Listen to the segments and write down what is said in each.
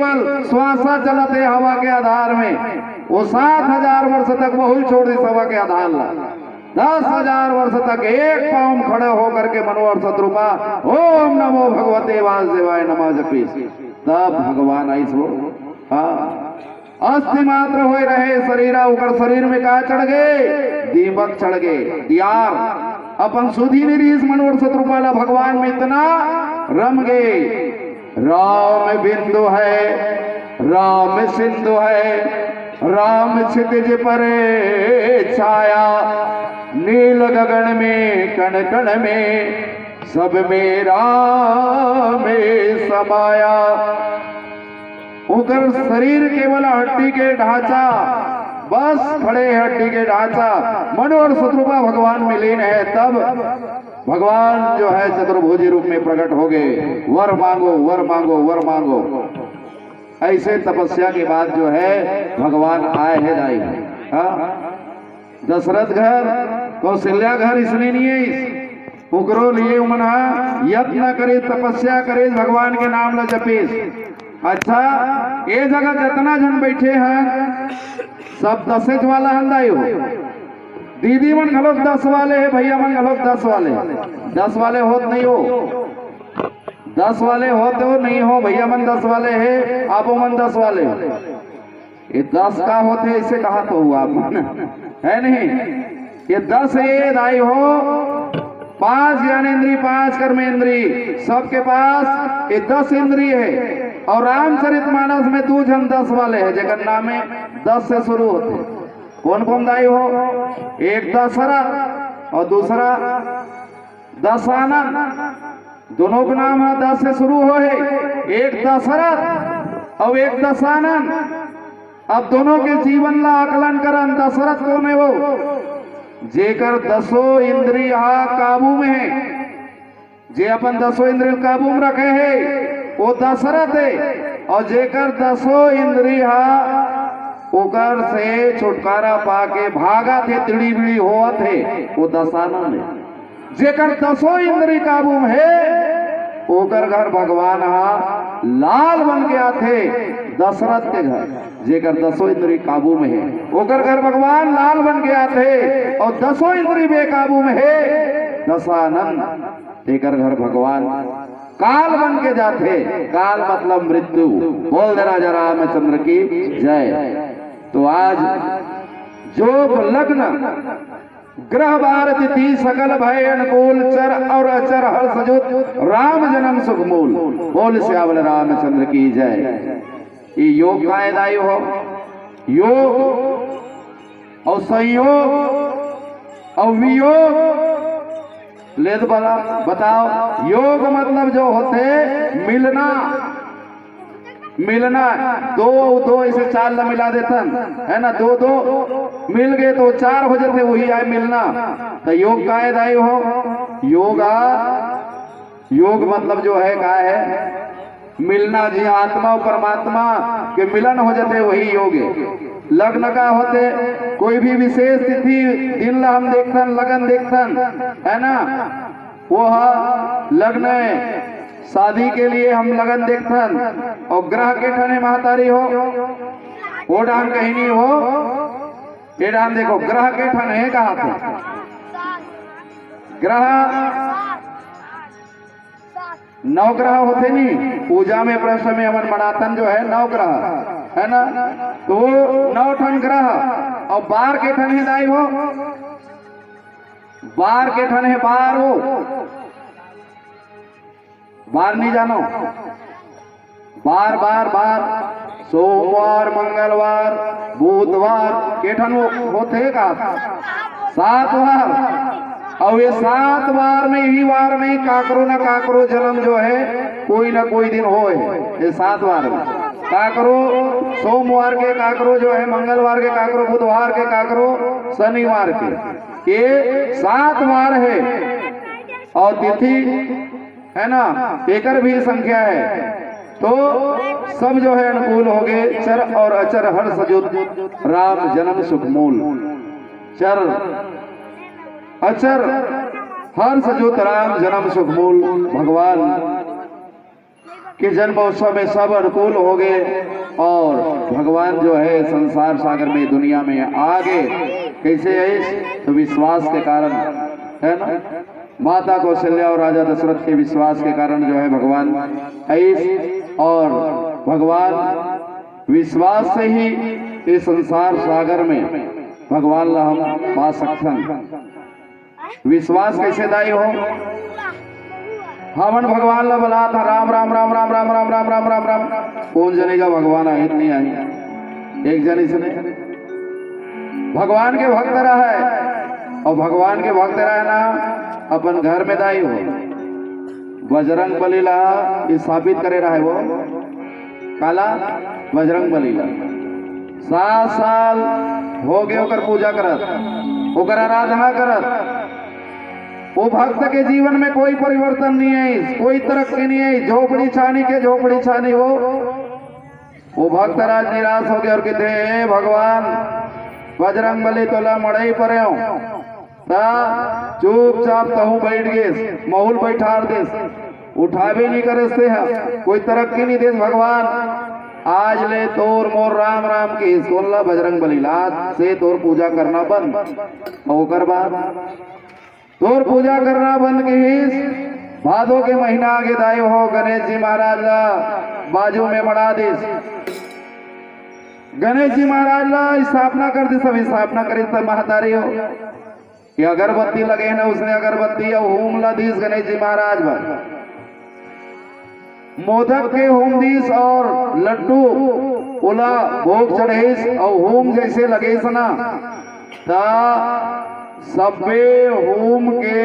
केवल श्वासा चलते हवा के आधार में वो 7000 वर्ष तक बहुल छोड़ दी हवा के आधार ला 10,000 वर्ष तक एक पाँव खड़े होकर के मनोहर शत्रुपा ओम नमो भगवते वासुदेवाय नमः जपी तब भगवान आई सो अस्थि मात्र हो रहे शरीरा उकर शरीर में का चढ़ गए दीपक चढ़ गए दियार अपन सुधी निरीस मनोहर शत्रुपाला भगवान में इतना रम गए। राम बिंदु है राम सिंधु है राम क्षितिज परे छाया नील गगन में कण कण में सब में राम समाया। उकर शरीर केवल हड्डी के ढांचा बस खड़े हड्डी के ढांचा मनोहर शत्रुपा भगवान में लीन है। तब भगवान जो है चतुर्भुजी रूप में प्रकट हो गए। वर मांगो वर मांगो वर मांगो। ऐसे तपस्या के बाद जो है भगवान आए है दाई। दशरथ घर कौशल्या घर इसलिए नहीं है उकरो लिए मना यत्न करे तपस्या करे भगवान के नाम ला जपेश। अच्छा ये जगह जितना जन बैठे हैं सब 10 वाला हंदाई हो। दीदी मन घलोक 10 वाले है भैया मन घलोक 10 वाले 10 वाले होत नहीं हो 10 वाले होते हो नहीं हो भैया मन 10 वाले है आपो मन 10 वाले हो। ये 10 का होते ऐसे कहा तो हुआ है नहीं। ये 10 ये दाई हो 5 ज्ञानेन्द्रिय 5 कर्मेंद्रिय सबके पास ये 10 इंद्रिय है। और रामचरितमानस में 2 जन 10 वाले हैं जगन नाम में 10 से शुरू होते। कौन कौन दाई हो एक दशरथ और दूसरा दशानन दोनों का नाम है 10 से शुरू हो है। एक दशरथ और एक दशानन। अब दोनों के जीवन ला आकलन करन दशरथ कौन है वो जेकर 10 इंद्रिय काबू में है जे अपन 10 इंद्रिय काबू में रखे है वो दशरथ है। और जेकर 10 इंद्रिय ओकर से छुटकारा पाके भागा थे तिड़ी बिड़ी हुआ थे वो दशानन है। जेकर 10 इंद्रिय काबू में है ओकर घर भगवान लाल बन के आते दशरथ के घर जेकर 10 इंद्रिय काबू में है ओकर घर भगवान लाल बन के आते। और 10 इंद्रिय बेकाबू में है दशानन एकर घर भगवान काल बन के जाते। काल मतलब मृत्यु। बोल दे राजा रामचंद्र की जय। तो आज जोग लग्न ग्रह बार तिथि सकल भय अनुकूल चर और अचर हर सजुत राम जन्म सुख मूल। बोल श्यावल रामचंद्र की जय। ये योग कायदाई हो योग और संयोग और वियोग ले तो बताओ। योग मतलब जो होते मिलना मिलना 2 ऐसे 4 ला मिला देतन है ना 2 मिल गए तो 4 हो जाते वही आए मिलना। तो योग कायदाई हो योगा योग मतलब जो है का है मिलना जी आत्मा और परमात्मा के मिलन हो जाते वही योग है। लग्न का होते कोई भी विशेष तिथि दिन ला हम देखतन लगन देखतन है ना वो लग्न शादी के लिए हम लगन देखतन। और ग्रह के ठने महतारी हो वो डाम कहीं नहीं हो ये डाम देखो ग्रह के ठन है कहा थे ग्रह 9 ग्रह होते नहीं पूजा में प्रश्न में अमन मनातन जो है 9 ग्रह है ना तो 9 ठन ग्रह। और 12 के ठन है दाई हो 12 के ठन है 12 नहीं जानो 12 सोमवार मंगलवार बुधवार के ठन होते का 7 बार। और ये 7 बार में ही वार में काकरो न काकरो जन्म जो है कोई ना कोई दिन हो ये 7 बार में काकरो सोमवार के काकरो जो है मंगलवार के काकरो बुधवार के काकरो शनिवार के ये 7 बार है। और तिथि है ना एकर भी संख्या है। तो सब जो है अनुकूल हो गए चर और अचर हर सजुत राम जन्म सुख मूल। चर अचर हर सजुत राम जन्म सुख मूल भगवान कि जन्म उत्सव में सब अनुकूल हो गए और भगवान जो है संसार सागर में दुनिया में आगे कैसे है तो विश्वास के कारण है ना, माता कौशल्या और राजा दशरथ के विश्वास के कारण जो है भगवान ऐस और भगवान विश्वास से ही इस संसार सागर में भगवान ला हम पा सकते। विश्वास कैसे दाई हो, हवन भगवान ला बोला था राम राम राम राम राम राम राम राम राम राम, कौन जने का भगवान आई नहीं आई, एक जन इसने भगवान के भक्त रहा है और भगवान के भक्त रहे ना अपन घर में दाई हो। बजरंग बली ला स्थापित करे रहा है वो काला बजरंग बली ला 7 साल हो गए ओकर पूजा करत ओकर आराधना करत। वो भक्त के जीवन में कोई परिवर्तन नहीं है, कोई तरक्की नहीं है, झोपड़ी छानी के झोपड़ी छानी हो। वो भक्त राज निराश हो गए और कहते हे भगवान बजरंग बली तोला मड़ई पर चुपचाप तहू बैठ गए, महूल बैठार देस, उठावे नहीं करे से कोई तरक्की नहीं देस भगवान। आज ले तोर मोर राम राम की सोल्ला बजरंग बली लाद से तोर पूजा करना बंद और बाद तोर पूजा करना बंद की भादो के महीना आगे दाय हो। गणेश जी महाराज ला बाजू में मड़ा दिस, गणेश जी महाराज ला स्थापना कर दी, सब स्थापना करी सब महतारी हो कि अगरबत्ती लगे ना उसने अगरबत्ती और होम ला दीस गणेश जी महाराज पर मोदक के होम दीस और लड्डू उला भोग चढ़ेस और होम जैसे लगे सना ता सबे होम के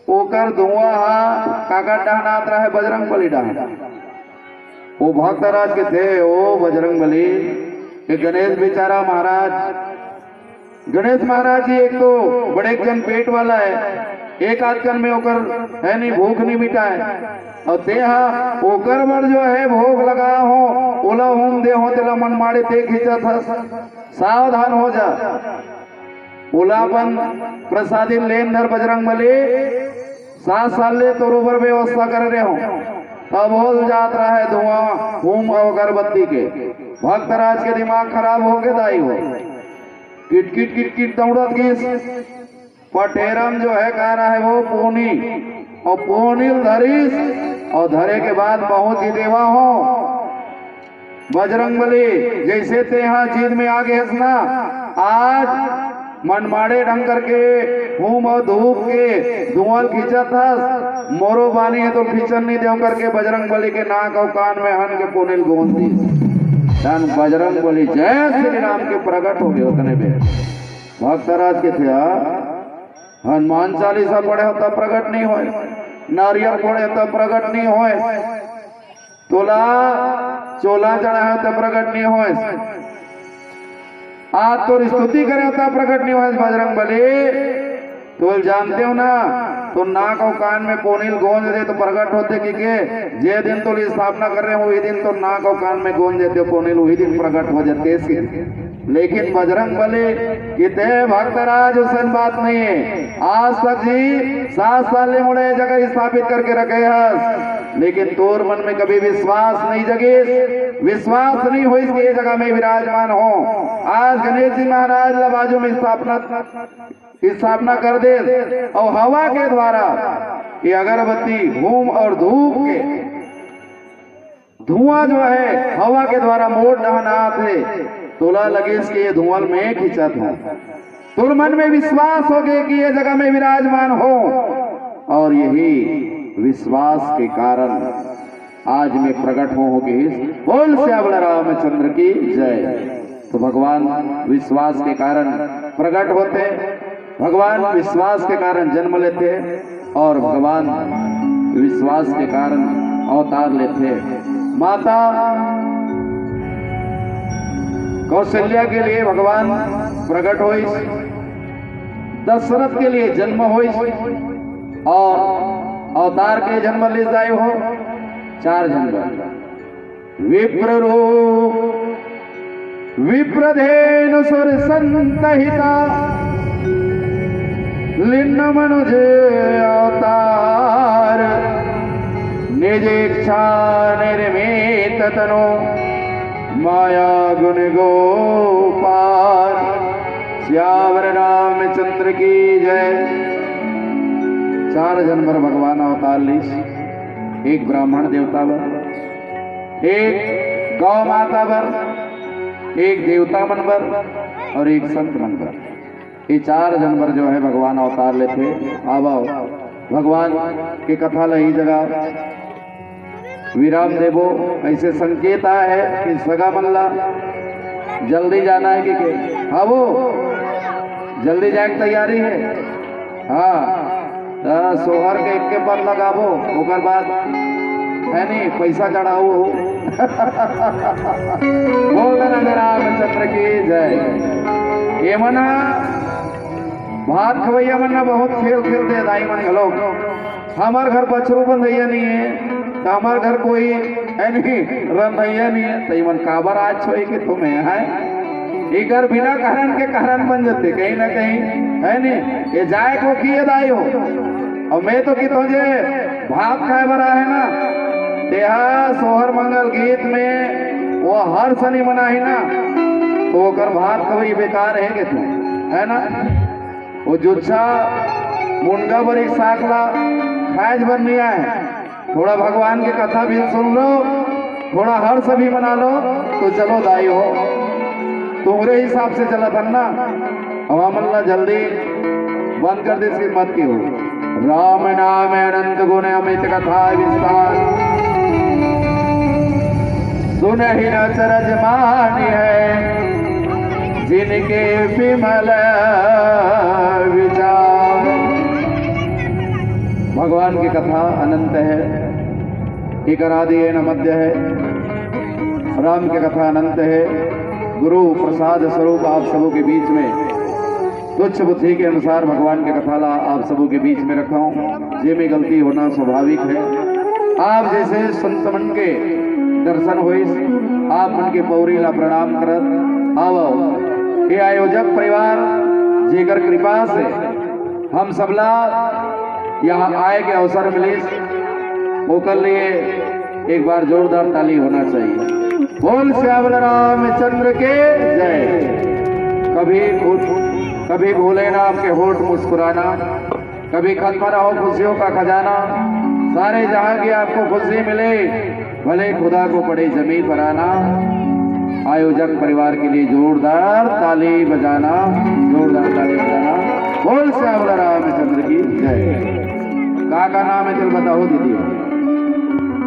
ओकर धुआं काका डहनात रहे बजरंग बली डहना। वो भक्त राज के थे ओ बजरंग बली के गणेश बेचारा महाराज, गणेश महाराज जी एक तो बड़े जन पेट वाला है, एक आध कन में ओकर है नहीं भूख नहीं मिटा है और तेहा ओकर बर जो है भोग लगा हो ओला होम दे हो तेला मन मारे ते खींचा था। सावधान हो जा, ओलापन प्रसादी लेन धर बजरंग बली 7 साल ले तो रोबर व्यवस्था कर रहे हो तब हो जात रहा है धुआं होम और अगरबत्ती के। भक्तराज के दिमाग खराब हो के दाई हो किट किट किट किट दौड़त गीस पटेरम जो है कह रहा है वो पोनी और पोनी धरीस और धरे के बाद पहुंच ही देवा हो। बजरंग बली जैसे ते यहाँ जीत में आगे हंसना आज मनमाड़े ढंग करके होम और धूप के धुआं खींचा था, मोरो बानी है तो खींचन नहीं दे करके बजरंग बली के नाक और कान में हन के पोनिल गोंद दी। बजरंग बली जय श्री राम के प्रकट हो गए उतने में। भक्तराज के थे हनुमान चालीसा पढ़े हो तब प्रकट नहीं हो, नारियल पढ़े तब प्रकट नहीं हो, तोला चोला चढ़ा है तब प्रकट नहीं हो, आज तो स्तुति करे तब प्रकट नहीं हो। बजरंग बली तो जानते हो ना तो नाक और कान में पोनील गोंद दे तो प्रकट होते कि जे दिन तो स्थापना कर रहे हो वही दिन तो नाक और कान में गोंद देते हो पोनील वही दिन प्रकट हो जाते। लेकिन बजरंग बली कितने भक्तराज उसन बात नहीं है, आज तक जी 7 साल मुड़े जगह स्थापित करके रखे है, लेकिन तोर मन में कभी विश्वास नहीं जगे, विश्वास नहीं हो इसकी जगह में विराजमान हो। आज गणेश जी महाराज बाजू में स्थापना कर दे और हवा के द्वारा ये अगरबत्ती होम और धूप के धुआं जो है हवा के द्वारा मोड़ डहनात है तोला लगे इसके ये धुआं में खींचा था। तुर मन में विश्वास हो गए कि ये जगह में विराजमान हो और यही विश्वास के कारण आज में प्रकट हो गए। बोल श्याम रामचंद्र की जय। तो भगवान विश्वास के कारण प्रकट होते, भगवान विश्वास के कारण जन्म लेते और भगवान विश्वास के कारण अवतार लेते। माता कौशल्या के लिए भगवान प्रकट हो, दशरथ के लिए जन्म हो और अवतार के जन्म ले जाए हो 4 जन्म। विप्र रूप विप्रधेनु सुर संतहिता लिन्न मनुज अवतार, निज इच्छा निर्मित तनु माया गुण गोपाल। श्यावर रामचंद्र की जय। 4 जनवर भगवान अवतार लीस, एक ब्राह्मण देवता वर, एक गौ माता वर, एक देवता मनवर और एक संत मनवर। ये 4 जानवर जो है भगवान अवतार लेते। अब भगवान की कथा लही जगह विराम देवो ऐसे संकेत आया है कि सगा मल्ला जल्दी जाना है कि हाँ वो जल्दी जाए की तैयारी है। हाँ सोहर के एक के पर लगाबो ओकर बाद है नहीं पैसा चढ़ाओ। बोल रामचंद्र की जय। ये मना भात खवैया मना बहुत खेल खेलते दाई मन लोग। हमार घर बछरू बंधैया नहीं है तो हमार घर कोई है नहीं रंधैया नहीं है तो मन काबर आज छोई कि तुम्हें है इकर बिना कारण के कारण बन जाते कहीं ना कहीं है नहीं। ये जाए को किए दाई हो और मैं तो कि तुझे भात खाए बरा है ना तेहा सोहर मंगल गीत में वो हर शनि मना है ना तो कर भात कभी बेकार है कि तुम है ना। वो जुच्छा मुंडा बड़ी साकला खाज बन नहीं है। थोड़ा भगवान की कथा भी सुन लो, थोड़ा हर्ष भी मना लो तो चलो दाई हो तुम्हारे हिसाब से चला था ना। हवा मल्ला जल्दी बंद कर दे इसकी मत की हो। राम नाम अनंत गुण अमित कथा विस्तार सुन ही न चरज मानी है जिनके विमल विचार। भगवान की कथा अनंत है, एक आदि है न मध्य है। राम की कथा अनंत है। गुरु प्रसाद स्वरूप आप सबों के बीच में तुच्छ बुद्धि के अनुसार भगवान की कथा ला आप सबों के बीच में रखा हूँ। जे में गलती होना स्वाभाविक है। आप जैसे संत मन के दर्शन हुई आप मन के पौरी ला प्रणाम करत आओ। ये आयोजक परिवार जेकर कृपा से हम सबला यहाँ आए के अवसर मिले वो कर लिए एक बार जोरदार ताली होना चाहिए। बोल श्यामल रामचंद्र के जय। कभी भूले ना आपके होठ मुस्कुराना, कभी खत्म ना हो खुशियों का खजाना। सारे जहां की आपको खुशी मिले भले खुदा को पड़े जमीन पर आना। आयोजक परिवार के लिए जोरदार ताली बजाना, जोरदार ताली बजाना। बोल श्यामल रामचंद्र की जय। का नाम है चल बताओ दीदी।